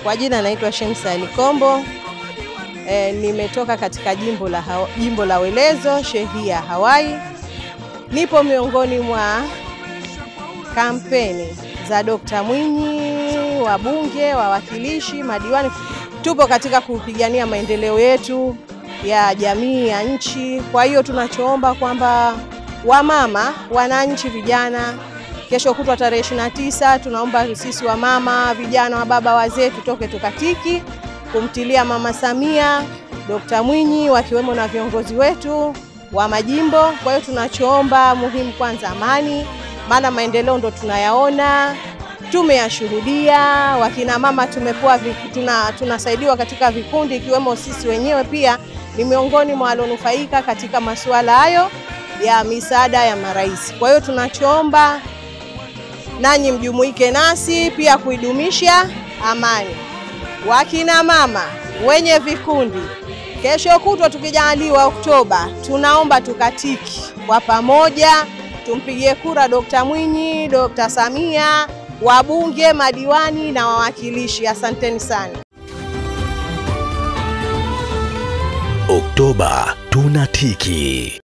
Kwa jina naitwa Shemsa Ali Kombo. Nimetoka katika jimbo la Welezo, shehia Hawaii. Nipo miongoni mwa kampeni za Dr. Mwinyi, wabunge, wawakilishi, madiwani. Tupo katika kupigania maendeleo yetu ya jamii, ya nchi. Kwa hiyo tunachoomba kwamba wamama, wananchi, vijana, kesho kutwa tarehe 29 tunaomba sisi wamama, vijana, wababa, wazee tutoke tukatiki kumtilia Mama Samia, Dr. Mwinyi, wakiwemo na viongozi wetu wa majimbo. Kwa hiyo tunachoomba muhimu kwanza amani, maana maendeleo ndo tunayaona, tumeyashuhudia. Wakina mama tumepewa tunasaidiwa katika vikundi, ikiwemo sisi wenyewe pia ni miongoni mwa walionufaika katika masuala hayo ya misaada ya marais. Kwa hiyo tunachoomba nanyi mjumuike nasi pia kuidumisha amani. Wakina mama wenye vikundi, kesho kutwa tukijaliwa Oktoba, tunaomba tukatiki kwa pamoja, tumpigie kura Dr. Mwinyi, Dr. Samia, wabunge, madiwani na wawakilishi. Asanteni sana. Oktoba tunatiki.